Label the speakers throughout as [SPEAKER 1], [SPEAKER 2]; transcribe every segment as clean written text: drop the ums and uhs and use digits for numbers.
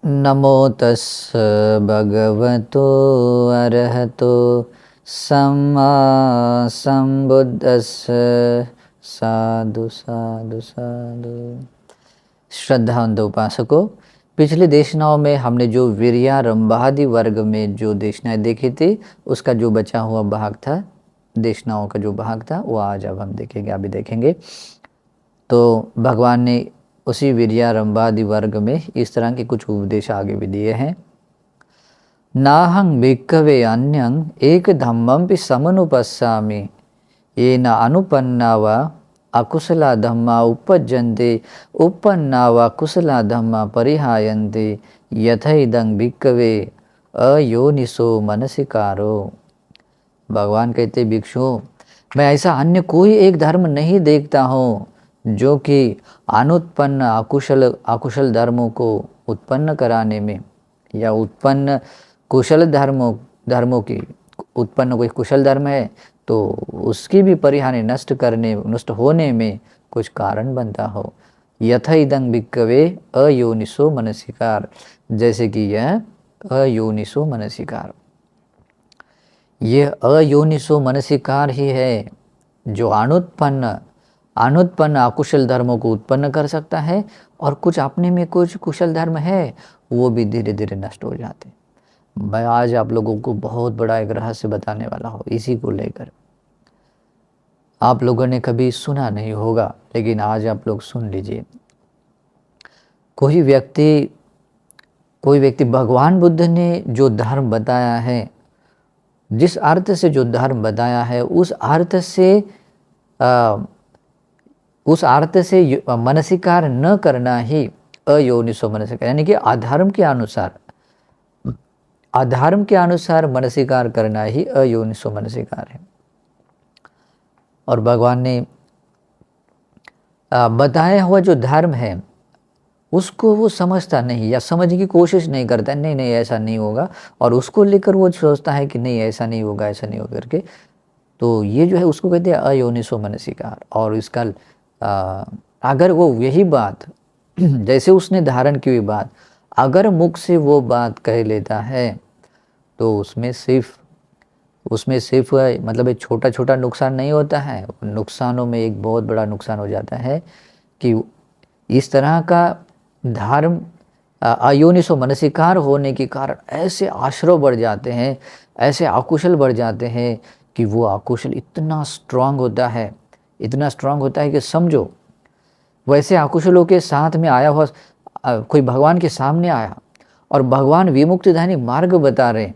[SPEAKER 1] नमो तस्स भगवतो अरहतो सम्मा संबुद्दस्स। साधु साधु साधु। श्रद्धावंत उपासकों, पिछली देशनाओं में हमने जो वीर्यारंभादि वर्ग में जो देशनाएं देखी थी, उसका जो बचा हुआ भाग था, देशनाओं का जो भाग था, वो आज अब हम देखेंगे, अभी देखेंगे। तो भगवान ने उसी वीर्यारंभादि वर्ग में इस तरह के कुछ उपदेश आगे भी दिए हैं। नाहं भिक्खवे अन्यं एक धम्मंपि समनुपस्सामि येन अनुपन्ना वा अकुशला धम्मा उपपज्यन्ते उपपन्ना वा कुशला धम्मा परिहायन्ते यथैदं भिक्खवे अयोनिसो मनसिकारो। भगवान कहते भिक्षुओं, मैं ऐसा अन्य कोई एक धर्म नहीं देखता हूँ जो कि अनुत्पन्न अकुशल धर्मों को उत्पन्न कराने में, या उत्पन्न कुशल धर्मों की उत्पन्न कोई कुशल धर्म है तो उसकी भी परिहानि नष्ट होने में कुछ कारण बनता हो। यथा इदं भिक्खवे अयोनिसो मनसिकार, जैसे कि यह अयोनिसो मनसिकार, ये अयोनिसो मनसिकार ही है जो अनुत्पन्न अकुशल धर्मों को उत्पन्न कर सकता है, और कुछ अपने में कुछ कुशल धर्म है वो भी धीरे धीरे नष्ट हो जाते। मैं आज आप लोगों को बहुत बड़ा एक रहस्य बताने वाला हूँ इसी को लेकर। आप लोगों ने कभी सुना नहीं होगा, लेकिन आज आप लोग सुन लीजिए। कोई व्यक्ति भगवान बुद्ध ने जो धर्म बताया है, जिस अर्थ से जो धर्म बताया है, उस अर्थ से मनसिकार न करना ही अयोनिसो मनसिकार, यानी कि अधर्म के अनुसार मनसिकार करना ही अयोनिसो मनसिकार है। और भगवान ने बताया हुआ जो धर्म है उसको वो समझता नहीं या समझने की कोशिश नहीं करता, नहीं नहीं ऐसा नहीं होगा, और उसको लेकर वो सोचता है कि नहीं ऐसा नहीं होगा, ऐसा नहीं होगा करके। तो ये जो है उसको कहते हैं अयोनिसो मनसिकार। और इसका अगर वो यही बात जैसे उसने धारण की हुई बात अगर मुख से वो बात कह लेता है तो उसमें सिर्फ मतलब एक छोटा छोटा नुकसान नहीं होता है, नुकसानों में एक बहुत बड़ा नुकसान हो जाता है कि इस तरह का धर्म अयोनिसो मनसिकार होने के कारण ऐसे आश्रव बढ़ जाते हैं, ऐसे अकुशल बढ़ जाते हैं कि वो अकुशल इतना स्ट्रांग होता है कि समझो वैसे अकुशलों के साथ में आया हुआ कोई भगवान के सामने आया और भगवान विमुक्तिदायी मार्ग बता रहे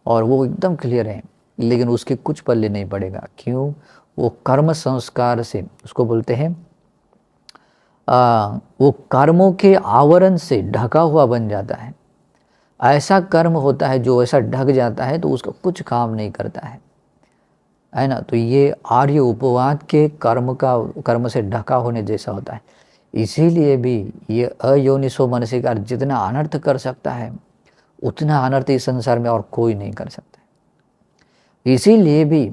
[SPEAKER 1] और वो एकदम क्लियर है, लेकिन उसके कुछ पल्ले नहीं पड़ेगा। क्यों? वो कर्म संस्कार से, उसको बोलते हैं वो कर्मों के आवरण से ढका हुआ बन जाता है। ऐसा कर्म होता है जो ऐसा ढक जाता है तो उसका कुछ काम नहीं करता है ना। तो ये आर्य उपवाद के कर्म से ढका होने जैसा होता है। इसीलिए भी ये अयोनिसो मनसिकार जितना अनर्थ कर सकता है उतना अनर्थ इस संसार में और कोई नहीं कर सकता। इसीलिए भी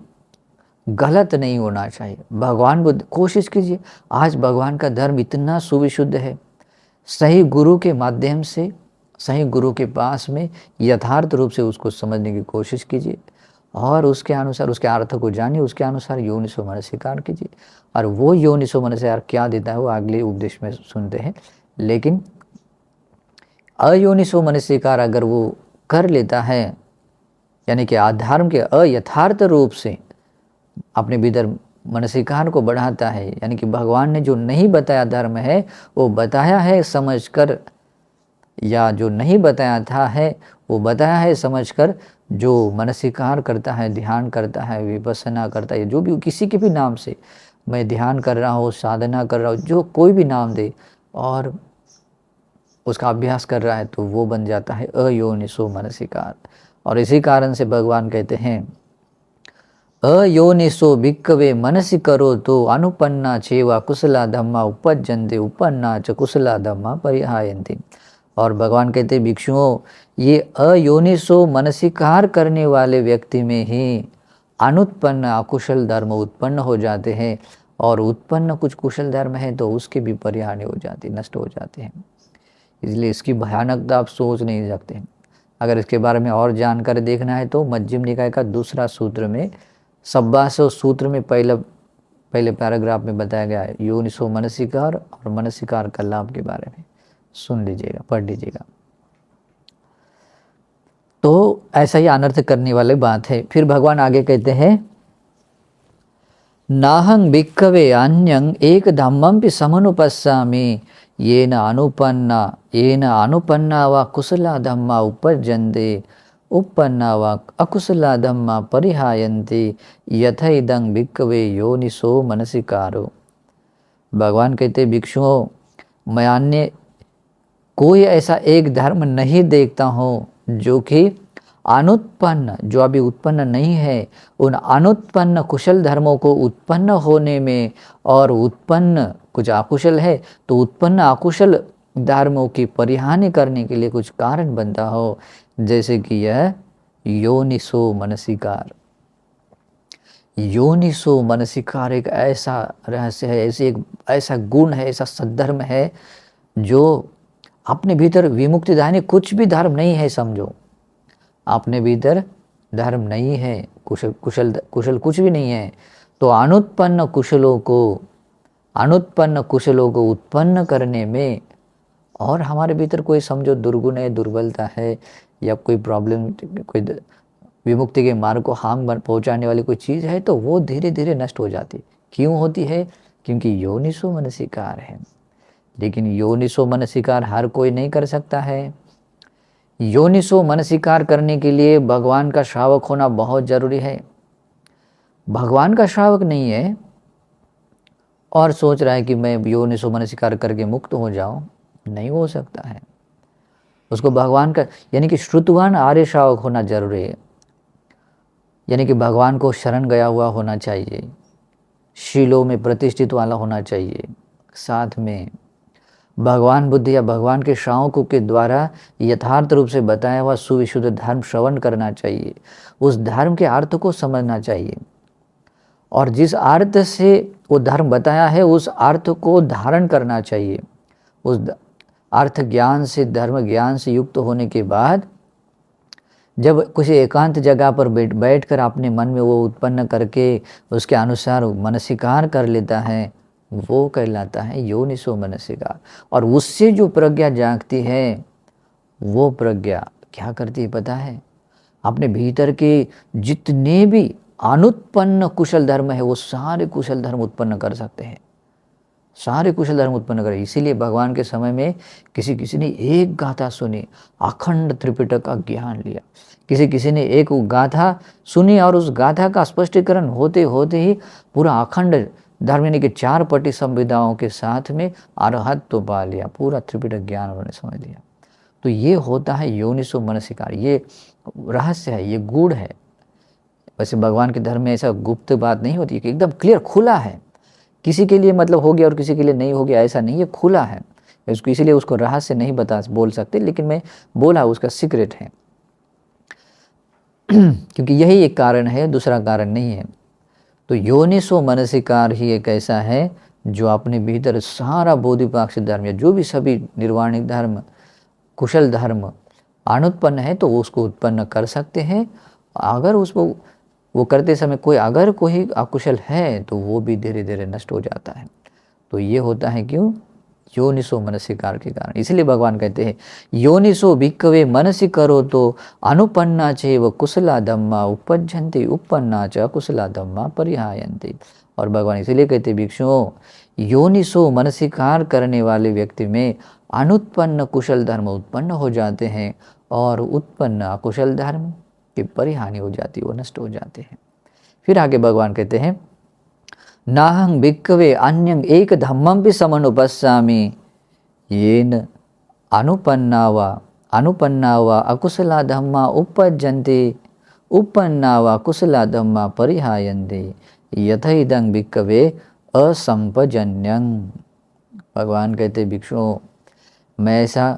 [SPEAKER 1] गलत नहीं होना चाहिए। भगवान बुद्ध, कोशिश कीजिए, आज भगवान का धर्म इतना सुविशुद्ध है, सही गुरु के माध्यम से, सही गुरु के पास में यथार्थ रूप से उसको समझने की कोशिश कीजिए और उसके अनुसार उसके अर्थ को जानिए, उसके अनुसार योनिसो मनसिकार कीजिए। और वो योनिसो मनसिकार क्या देता है वो अगले उपदेश में सुनते हैं। लेकिन अयोनिसो मनसिकार अगर वो कर लेता है, यानी कि अधर्म के अयथार्थ रूप से अपने भीतर मनसिकार को बढ़ाता है, यानी कि भगवान ने जो नहीं बताया धर्म है वो बताया है समझकर, या जो नहीं बताया था है वो बताया है समझकर, जो मनसिकार करता है, ध्यान करता है, विपස්සना करता है, जो भी किसी के भी नाम से, मैं ध्यान कर रहा हूँ, साधना कर रहा हूँ, जो कोई भी नाम दे और उसका अभ्यास कर रहा है तो वो बन जाता है अयोनिसो मनसिकार। और इसी कारण से भगवान कहते हैं अयोनिसो भिक्खवे मनसि करो तो अनुपन्ना चेवा कुशला धम्मा उपज्यन्ते उपन्ना च कुशला धम्मा परिहायन्ति। और भगवान कहते भिक्षुओं, ये अयोनिसो मनसिकार करने वाले व्यक्ति में ही अनुत्पन्न अकुशल धर्म उत्पन्न हो जाते हैं, और उत्पन्न कुछ कुशल धर्म है तो उसके भी परिहानि हो जाती, नष्ट हो जाते हैं। इसलिए इसकी भयानकता आप सोच नहीं सकते। अगर इसके बारे में और जानकारी देखना है तो मध्यम निकाय का दूसरा सूत्र में 27 सूत्र में पहले पैराग्राफ में बताया गया है योनिसो मनसिकार और मनसिकार का लाभ के बारे में। सुन लीजिएगा, पढ़ लीजिएगा। तो ऐसा ही अनर्थ करने वाली बात है। फिर भगवान आगे कहते हैं नाहं भिक्खवे अन्यं एक धम्मंपि समनुपस्सामि येन अनुपन्ना वा कुशला धम्मा उपपद्यन्ते उपपन्ना वा अकुशला धम्मा परिहायन्ते यथैदं भिक्खवे योनिसो मनसिकारो। भगवान कहते भिक्षुओं, मैं अन्य कोई ऐसा एक धर्म नहीं देखता हूँ जो कि अनुत्पन्न, जो अभी उत्पन्न नहीं है, उन अनुत्पन्न कुशल धर्मों को उत्पन्न होने में, और उत्पन्न कुछ अकुशल है तो उत्पन्न अकुशल धर्मों की परिहानि करने के लिए कुछ कारण बनता हो, जैसे कि यह योनिसो मनसिकार। योनिसो मनसिकार एक ऐसा रहस्य है, ऐसा गुण है, ऐसा सद्धर्म है जो अपने भीतर विमुक्तिदायी कुछ भी धर्म नहीं है। समझो, अपने भीतर धर्म नहीं है, कुशल कुछ भी नहीं है, तो अनुत्पन्न कुशलों को उत्पन्न करने में, और हमारे भीतर कोई समझो दुर्गुण है, दुर्बलता है, या कोई प्रॉब्लम, कोई विमुक्ति के मार्ग को हार्म पहुंचाने वाली कोई चीज़ है, तो वो धीरे धीरे नष्ट हो जाती। क्यों होती है? क्योंकि योनिसो मनसिकार है। लेकिन योनिसो मनसिकार हर कोई नहीं कर सकता है। योनिसो मनसिकार करने के लिए भगवान का श्रावक होना बहुत जरूरी है। भगवान का श्रावक नहीं है और सोच रहा है कि मैं योनिसो मनसिकार करके मुक्त हो जाऊं, नहीं हो सकता है। उसको भगवान का यानी कि श्रुतवान आर्य श्रावक होना जरूरी है, यानी कि भगवान को शरण गया हुआ होना चाहिए, शीलों में प्रतिष्ठित वाला होना चाहिए, साथ में भगवान बुद्ध या भगवान के श्रावकों के द्वारा यथार्थ रूप से बताया हुआ सुविशुद्ध धर्म श्रवण करना चाहिए, उस धर्म के अर्थ को समझना चाहिए, और जिस अर्थ से वो धर्म बताया है उस अर्थ को धारण करना चाहिए। उस अर्थ ज्ञान से, धर्म ज्ञान से युक्त होने के बाद जब किसी एकांत जगह पर बैठकर अपने मन में वो उत्पन्न करके उसके अनुसार मनसिकार कर लेता है, वो कहलाता है योनिसो मनसिकार। और उससे जो प्रज्ञा जागती है, वो प्रज्ञा क्या करती है पता है? अपने भीतर के जितने भी अनुत्पन्न कुशल धर्म है वो सारे कुशल धर्म उत्पन्न कर सकते हैं, सारे कुशल धर्म उत्पन्न करें। इसीलिए भगवान के समय में किसी ने एक गाथा सुनी, अखंड त्रिपिटक का ज्ञान लिया। किसी ने एक गाथा सुनी और उस गाथा का स्पष्टीकरण होते होते ही पूरा अखंड धर्म यानी कि 4 पटी संविधाओं के साथ में अरहत तो पा लिया, पूरा त्रिपिटक ज्ञान उन्होंने समझ लिया। तो ये होता है योनिसो मनसिकार, ये रहस्य है, ये गूढ़ है। वैसे भगवान के धर्म में ऐसा गुप्त बात नहीं होती कि एकदम क्लियर खुला है, किसी के लिए मतलब हो गया और किसी के लिए नहीं हो गया, ऐसा नहीं है, खुला है। उसको इसीलिए उसको रहस्य नहीं बोल सकते, लेकिन मैं बोला उसका सीक्रेट है क्योंकि यही एक कारण है, दूसरा कारण नहीं है। तो योनिसो मनसिकार ही एक ऐसा है जो अपने भीतर सारा बोधिपाक्ष धर्म या जो भी सभी निर्वाणिक धर्म, कुशल धर्म अनुत्पन्न है तो उसको उत्पन्न कर सकते हैं। अगर उसको वो करते समय अगर कोई अकुशल है तो वो भी धीरे धीरे नष्ट हो जाता है। तो ये होता है क्यों? योनिसो मनसिकार के कारण। इसलिए भगवान कहते हैं योनिसो भिक्खवे मनसि करो तो अनुपन्ना चैव कुशला धम्मा उपपद्यन्ते उपपन्ना च अकुशला धम्मा परिहायन्ते। और भगवान इसलिए कहते भिक्षुओं, योनिसो मनसिकार करने वाले व्यक्ति में अनुत्पन्न कुशल धर्म उत्पन्न हो जाते हैं और उत्पन्न अकुशल धर्म की परिहानि हो जाती है, वो नष्ट हो जाते हैं। फिर आगे भगवान कहते हैं नाहं भिक्खवे अन्यं एक धम्मं भी समनुपस्सामि येन अनुपन्ना वा अकुशला धम्मा उपपद्यन्ते उपपन्ना वा कुशला धम्मा परिहायन्ते यथैदं भिक्खवे असंपजन्यं। भगवान कहते भिक्षुओं, मैं ऐसा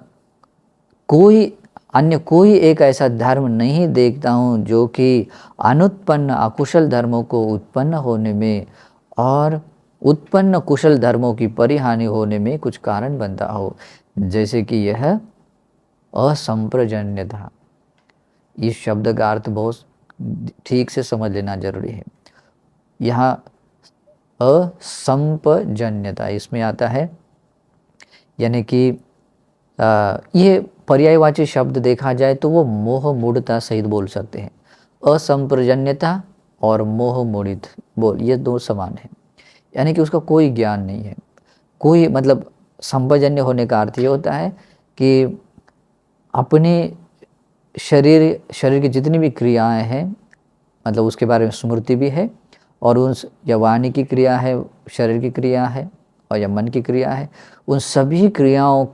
[SPEAKER 1] अन्य कोई एक ऐसा धर्म नहीं देखता हूँ जो कि अनुत्पन्न अकुशल धर्मों को उत्पन्न होने में और उत्पन्न कुशल धर्मों की परिहानि होने में कुछ कारण बनता हो। जैसे कि यह असंप्रजन्यता। इस शब्द का अर्थ बहुत ठीक से समझ लेना जरूरी है। यहाँ असंपजन्यता इसमें आता है, यानी कि ये पर्यायवाची शब्द देखा जाए तो वो मोह मूढ़ता सहित बोल सकते हैं। असंप्रजन्यता और मोह मूढ़ित बोल, ये दो समान है, यानी कि उसका कोई ज्ञान नहीं है, कोई मतलब संपजन्य होने का अर्थ ये होता है कि अपने शरीर की जितनी भी क्रियाएं हैं, मतलब उसके बारे में स्मृति भी है, और उस या वाणी की क्रिया है, शरीर की क्रिया है, और या मन की क्रिया है, उन सभी क्रियाओं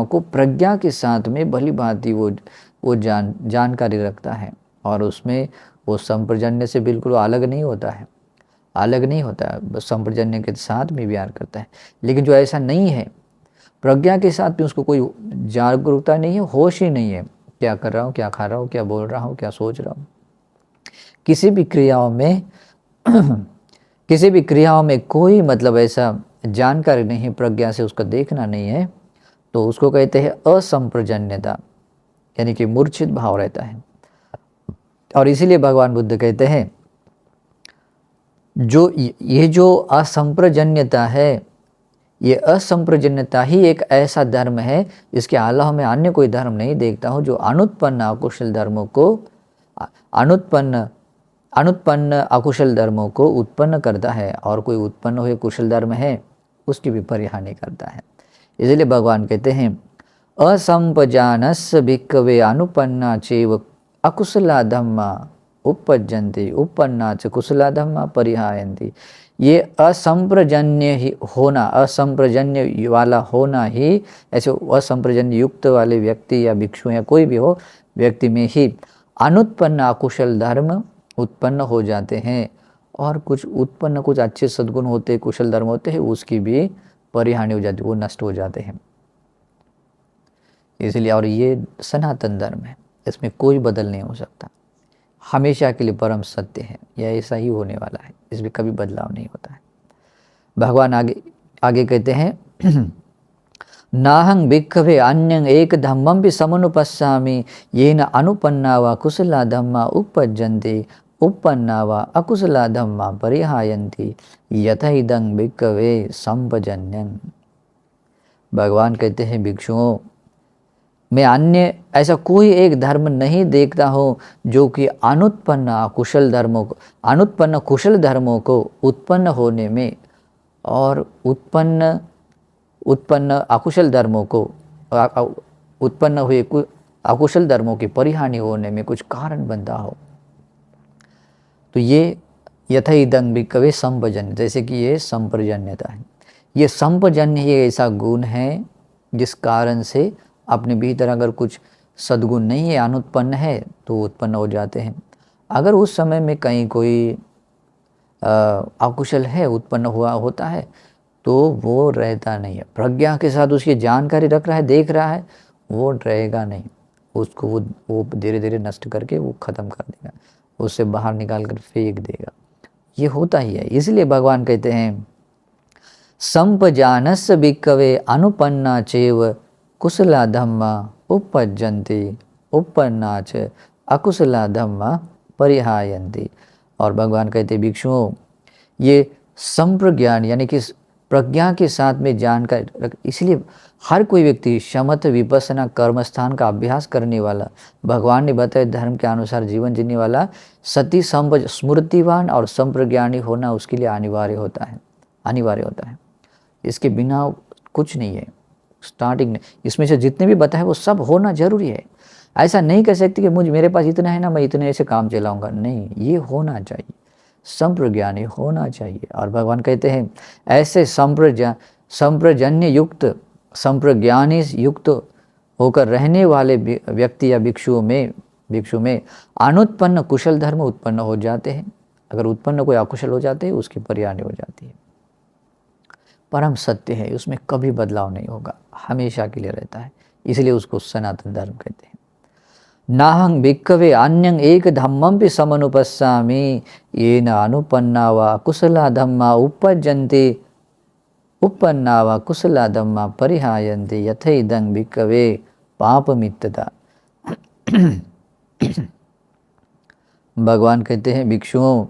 [SPEAKER 1] को प्रज्ञा के साथ में भली भांति वो जानकारी रखता है, और उसमें वो संप्रजन्य से बिल्कुल अलग नहीं होता है, बस संप्रजन्य के साथ में व्यवहार करता है। लेकिन जो ऐसा नहीं है, प्रज्ञा के साथ भी उसको कोई जागरूकता नहीं है, होश ही नहीं है, क्या कर रहा हूँ, क्या खा रहा हूँ, क्या बोल रहा हूँ, क्या सोच रहा हूँ, किसी भी क्रियाओं में कोई मतलब ऐसा जानकारी नहीं, प्रज्ञा से उसका देखना नहीं है, तो उसको कहते हैं असंप्रजन्यता, यानी कि मूर्छित भाव रहता है। और इसीलिए भगवान बुद्ध कहते हैं ये जो असंप्रजन्यता है, ये असंप्रजन्यता ही एक ऐसा धर्म है जिसके अलावा मैं अन्य कोई धर्म नहीं देखता हूँ, जो अनुत्पन्न अकुशल धर्मों को उत्पन्न करता है, और कोई उत्पन्न हुए कुशल धर्म है उसकी भी परिहानि करता है। इसलिए भगवान कहते हैं असंपजानस्य भिक्खवे अनुपन्ना चैव अकुशला धम्मा उपपज्जन्ति उपन्ना च कुशला धम्मा परिहायन्ति। ये असंप्रजन्य वाला होना ही, ऐसे असंप्रजन्य युक्त वाले व्यक्ति या भिक्षु या कोई भी हो, व्यक्ति में ही अनुत्पन्न अकुशल धर्म उत्पन्न हो जाते हैं, और कुछ अच्छे सद्गुण होते, कुशल धर्म होते हैं, उसकी भी परिहानि हो जाती है, वो नष्ट हो जाते हैं। इसलिए, और ये सनातन धर्म है, इसमें कोई बदल नहीं हो सकता, हमेशा के लिए परम सत्य है, यह ऐसा ही होने वाला है, इसमें कभी बदलाव नहीं होता है। भगवान आगे कहते हैं नाहं भिक्खवे अन्यं एक धम्मं भी समनुपस्सामि येन अनुपन्ना वा कुशला धम्मा उपपज्जन्ति उपन्ना वा अकुशला धम्मा परिहायन्ति यथैदं भिक्खवे संपजन्यं। भगवान कहते हैं भिक्षुओं, मैं अन्य ऐसा कोई एक धर्म नहीं देखता हूँ जो कि अनुत्पन्न कुशल धर्मों को उत्पन्न होने में और उत्पन्न अकुशल धर्मों को उत्पन्न हुए अकुशल धर्मों की परिहानि होने में कुछ कारण बनता हो। तो ये यथैदं भिक्खवे संपजन्य, जैसे कि ये संप्रजन्यता है, ये संपजन्य ही ऐसा गुण है जिस कारण से अपने भीतर अगर कुछ सद्गुण नहीं है, अनुत्पन्न है, तो उत्पन्न हो जाते हैं। अगर उस समय में कहीं कोई अकुशल है, उत्पन्न होता है, तो वो रहता नहीं है। प्रज्ञा के साथ उसकी जानकारी रख रहा है, देख रहा है, वो रहेगा नहीं, उसको वो धीरे धीरे नष्ट करके वो ख़त्म कर देगा, उससे बाहर निकाल कर फेंक देगा। ये होता ही है। इसलिए भगवान कहते हैं संपजानस्य भिक्खवे अनुपन्ना चैव कुशला धम्मा उपपज्जन्ति उपन्ना च अकुशला धम्मा परिहायन्ति। और भगवान कहते भिक्षुओं, ये संप्रज्ञान यानी कि प्रज्ञा के साथ में जानकारी, इसलिए हर कोई व्यक्ति शमथ विपස්සना कर्मस्थान का अभ्यास करने वाला, भगवान ने बताए धर्म के अनुसार जीवन जीने वाला, सती स्मृतिवान और संप्रज्ञानी होना उसके लिए अनिवार्य होता है। इसके बिना कुछ नहीं है। स्टार्टिंग में इसमें से जितने भी बताए वो सब होना जरूरी है। ऐसा नहीं कह सकते कि मेरे पास इतना है ना, मैं इतने ऐसे काम चलाऊंगा, नहीं, ये होना चाहिए, संप्रज्ञानी होना चाहिए। और भगवान कहते हैं ऐसे संप्रजन्य युक्त, संप्रज्ञानी युक्त होकर रहने वाले व्यक्ति या भिक्षु में अनुत्पन्न कुशल धर्म उत्पन्न हो जाते हैं। अगर उत्पन्न कोई अकुशल हो जाते हैं, उसकी परिहानि हो जाती है। परम सत्य है, उसमें कभी बदलाव नहीं होगा, हमेशा के लिए रहता है। इसलिए उसको सनातन धर्म कहते हैं। नाहं भिक्खवे अन्यं एक धम्मं भी समनुपस्सामि येन अनुपन्ना वा कुशला धम्मा उपपज्जन्ति uppannā va kusala dhamma parihayanti yathaidaṃ bhikkhave पापमित्रता। भगवान कहते हैं भिक्षुओं,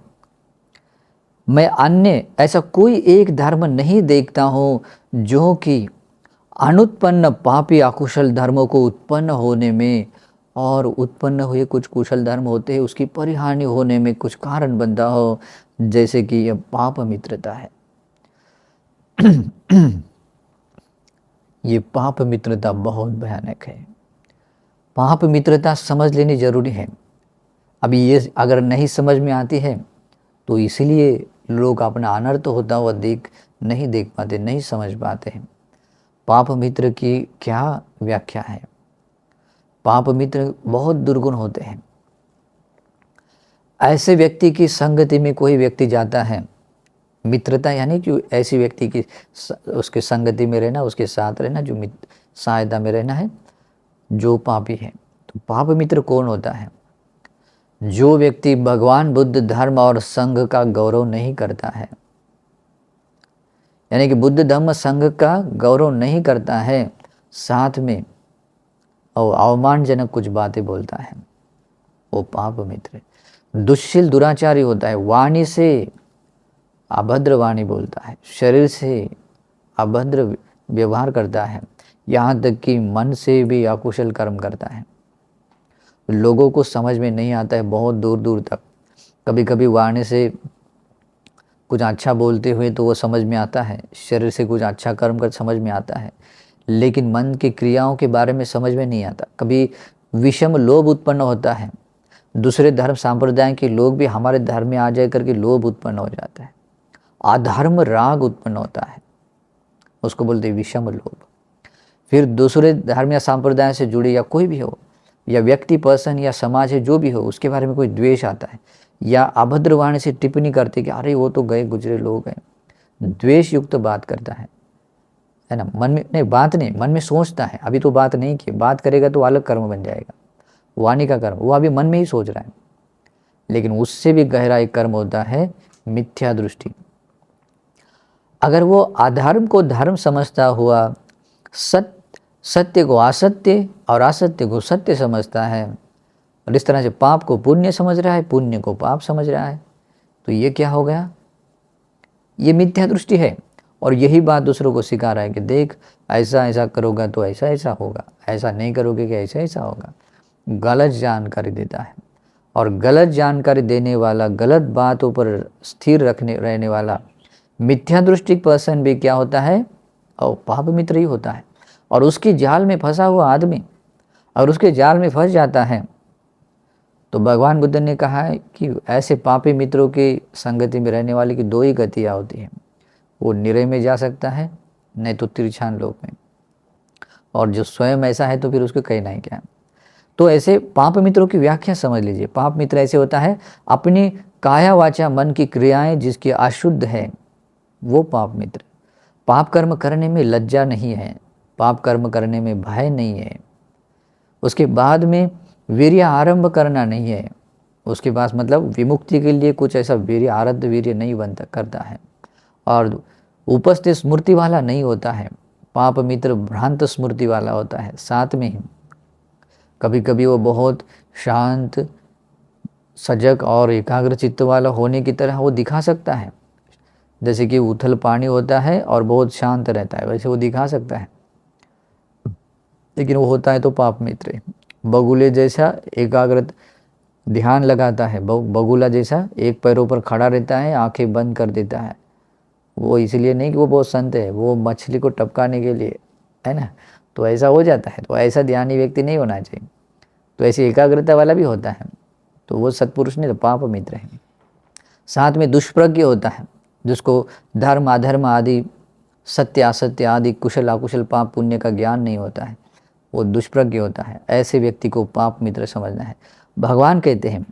[SPEAKER 1] मैं अन्य ऐसा कोई एक धर्म नहीं देखता हूँ जो कि अनुत्पन्न पापी अकुशल धर्मों को उत्पन्न होने में और उत्पन्न हुए कुछ कुशल धर्म होते हैं उसकी परिहानि होने में कुछ कारण बनता हो, जैसे कि यह पाप मित्रता है। ये पाप मित्रता बहुत भयानक है। पाप मित्रता समझ लेनी जरूरी है। अभी ये अगर नहीं समझ में आती है तो इसीलिए लोग अपना अनर्थ होता हुआ नहीं देख पाते, नहीं समझ पाते हैं। पाप मित्र की क्या व्याख्या है? पाप मित्र बहुत दुर्गुण होते हैं। ऐसे व्यक्ति की संगति में कोई व्यक्ति जाता है, मित्रता यानी कि ऐसी व्यक्ति की उसके संगति में रहना, उसके साथ रहना, जो सहायता में रहना है, जो पापी है। तो पाप मित्र कौन होता है? जो व्यक्ति भगवान बुद्ध धर्म और संघ का गौरव नहीं करता है, यानी कि बुद्ध धर्म संघ का गौरव नहीं करता है, साथ में और अवमानजनक कुछ बातें बोलता है, वो पाप मित्र। दुष्शील दुराचारी होता है, वाणी से अभद्र वाणी बोलता है, शरीर से अभद्र व्यवहार करता है, यहाँ तक कि मन से भी अकुशल कर्म करता है। लोगों को समझ में नहीं आता है बहुत दूर दूर तक। कभी कभी वाणी से कुछ अच्छा बोलते हुए तो वो समझ में आता है, शरीर से कुछ अच्छा कर्म कर समझ में आता है, लेकिन मन की क्रियाओं के बारे में समझ में नहीं आता। कभी विषम लोभ उत्पन्न होता है, दूसरे धर्म संप्रदाय के लोग भी हमारे धर्म में आ जाए करके लोभ उत्पन्न हो जाता है, अधर्म राग उत्पन्न होता है, उसको बोलते हैं विषम लोभ। फिर दूसरे धर्म या संप्रदाय से जुड़े या कोई भी हो, या व्यक्ति पर्सन या समाज है जो भी हो, उसके बारे में कोई द्वेष आता है, या अभद्र वाणी से टिप्पणी करते कि अरे वो तो गए गुजरे लोग हैं, द्वेष युक्त बात करता है ना। मन में नहीं, बात नहीं, मन में सोचता है, अभी तो बात नहीं की, बात करेगा तो अलग कर्म बन जाएगा, वाणी का कर्म, वो अभी मन में ही सोच रहा है। लेकिन उससे भी गहरा एक कर्म होता है मिथ्या दृष्टि। अगर वो अधर्म को धर्म समझता हुआ सत्य को असत्य और असत्य को सत्य समझता है, और इस तरह से पाप को पुण्य समझ रहा है, पुण्य को पाप समझ रहा है, तो ये क्या हो गया? ये मिथ्या दृष्टि है। और यही बात दूसरों को सिखा रहा है कि देख, ऐसा ऐसा करोगा तो ऐसा ऐसा होगा, ऐसा नहीं करोगे कि ऐसा ऐसा होगा। गलत जानकारी देता है, और गलत जानकारी देने वाला, गलत बातों पर स्थिर रहने वाला मिथ्या दृष्टि पर्सन भी क्या होता है? और पाप मित्र ही होता है। और उसकी जाल में फंसा हुआ आदमी और उसके जाल में फंस जाता है, तो भगवान बुद्ध ने कहा है कि ऐसे पापी मित्रों की संगति में रहने वाले की दो ही गतियाँ होती हैं, वो निरे में जा सकता है, नहीं तो तिरछान लोक में। और जो स्वयं ऐसा है तो फिर उसको कहना ही क्या। तो ऐसे पाप मित्रों की व्याख्या समझ लीजिए। पाप मित्र ऐसे होता है अपनी काया वाचा मन की क्रियाएं जिसकी अशुद्ध है, वो पाप मित्र। पाप कर्म करने में लज्जा नहीं है, पाप कर्म करने में भय नहीं है, उसके बाद में वीर्य आरंभ करना नहीं है, उसके पास मतलब विमुक्ति के लिए कुछ ऐसा वीर्य आरब्ध वीर्य नहीं बनता करता है, और उपस्थित स्मृति वाला नहीं होता है। पाप मित्र भ्रांत स्मृति वाला होता है। साथ में ही कभी कभी वो बहुत शांत, सजग और एकाग्र चित्त वाला होने की तरह वो दिखा सकता है, जैसे कि उथल पानी होता है और बहुत शांत रहता है, वैसे वो दिखा सकता है, लेकिन वो होता है तो पाप मित्र। बगुले जैसा एकाग्र ध्यान लगाता है, बगुला जैसा एक पैरों पर खड़ा रहता है, आंखें बंद कर देता है, वो इसलिए नहीं कि वो बहुत संत है, वो मछली को टपकाने के लिए है ना, तो ऐसा हो जाता है। तो ऐसा ध्यानी व्यक्ति नहीं होना चाहिए। तो ऐसी एकाग्रता वाला भी होता है, तो वो सत्पुरुष नहीं, तो पाप मित्र है। साथ में दुष्प्रज्ञ होता है, जिसको धर्म अधर्म आदि, सत्य असत्य आदि, कुशल अकुशल पाप पुण्य का ज्ञान नहीं होता है, वो दुष्प्रज्ञ होता है। ऐसे व्यक्ति को पाप मित्र समझना है। भगवान कहते हैं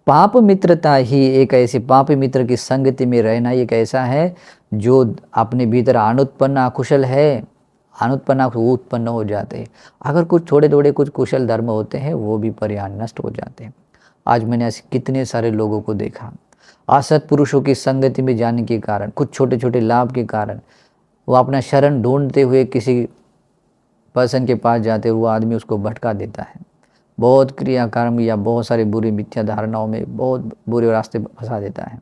[SPEAKER 1] पाप मित्रता ही एक ऐसी, पाप मित्र की संगति में रहना एक ऐसा है जो अपने भीतर अनुत्पन्न अकुशल है, अनुत्पन्न उत्पन्न हो जाते हैं। अगर कुछ थोड़े थोड़े कुछ कुशल धर्म होते हैं वो भी परिणाम नष्ट हो जाते हैं। आज मैंने ऐसे कितने सारे लोगों को देखा, असत पुरुषों की संगति में जाने के कारण, कुछ छोटे छोटे लाभ के कारण वो अपना शरण ढूंढते हुए किसी पर्सन के पास जाते, वो आदमी उसको भटका देता है, बहुत क्रियाकर्म या बहुत सारी बुरी मिथ्या धारणाओं में बहुत बुरे रास्ते फंसा देता है,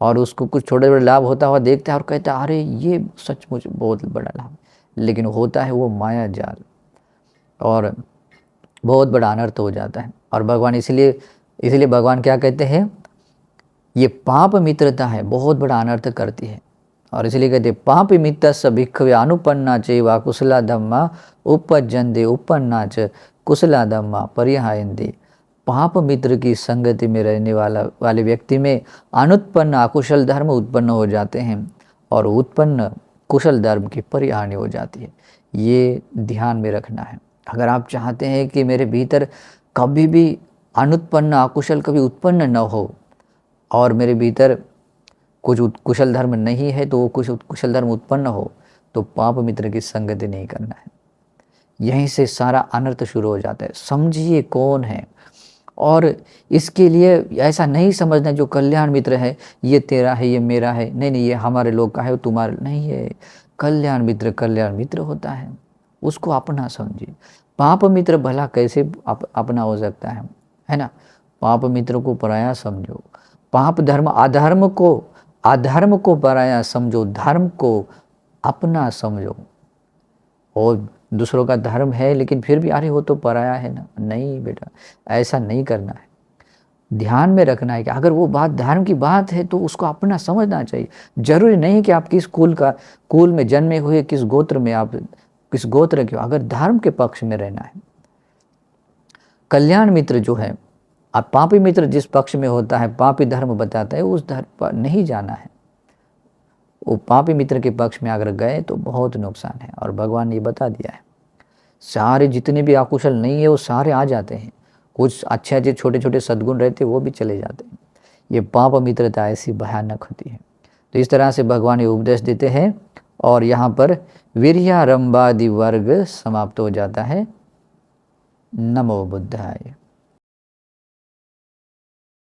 [SPEAKER 1] और उसको कुछ छोटे छोटे लाभ होता हुआ देखता है और कहता है अरे ये सचमुच बहुत बड़ा लाभ, लेकिन होता है वो माया जाल और बहुत बड़ा अनर्थ हो जाता है। और भगवान इसलिए इसलिए भगवान क्या कहते हैं, ये पाप मित्रता है, बहुत बड़ा अनर्थ करती है। और इसलिए कहते हैं पाप मित्रस्य भिक्खवे अनुपन्ना चैव कुशला धम्मा उपपज्यन्ते उपन्ना च कुशला धम्मा परिहायन्ते। पाप मित्र की संगति में रहने वाले व्यक्ति में अनुत्पन्न अकुशल धर्म उत्पन्न हो जाते हैं और उत्पन्न कुशल धर्म की परिहानि हो जाती है। ये ध्यान में रखना है। अगर आप चाहते हैं कि मेरे भीतर कभी भी अनुत्पन्न अकुशल कभी उत्पन्न न हो और मेरे भीतर कुछ कुशल धर्म नहीं है तो वो कुछ कुशल धर्म उत्पन्न हो, तो पाप मित्र की संगति नहीं करना है। यहीं से सारा अनर्थ शुरू हो जाता है। समझिए कौन है, और इसके लिए ऐसा नहीं समझना जो कल्याण मित्र है ये तेरा है ये मेरा है, नहीं नहीं ये हमारे लोग का है वो तुम्हारा नहीं है। कल्याण मित्र होता है, उसको अपना समझिए। पाप मित्र भला कैसे अपना हो सकता है ना। पाप मित्र को पराया समझो, पाप धर्म अधर्म को पराया समझो, धर्म को अपना समझो। और दूसरों का धर्म है लेकिन फिर भी अरे वो तो पराया है ना, नहीं बेटा ऐसा नहीं करना है। ध्यान में रखना है कि अगर वो बात धर्म की बात है तो उसको अपना समझना चाहिए। जरूरी नहीं कि आप किस कुल में जन्मे हुए, किस गोत्र में आप किस गोत्र के हो, अगर धर्म के पक्ष में रहना है। कल्याण मित्र जो है, अब पापी मित्र जिस पक्ष में होता है, पापी धर्म बताता है, उस धर्म पर नहीं जाना है। वो पापी मित्र के पक्ष में अगर गए तो बहुत नुकसान है, और भगवान ने बता दिया है। सारे जितने भी अकुशल नहीं है वो सारे आ जाते हैं, कुछ अच्छे छोटे छोटे सद्गुण रहते वो भी चले जाते हैं। ये पाप मित्रता ऐसी भयानक होती है। तो इस तरह से भगवान ये उपदेश देते हैं, और यहाँ पर वीर्यारंभादि वर्ग समाप्त हो जाता है। नमो बुद्धाय।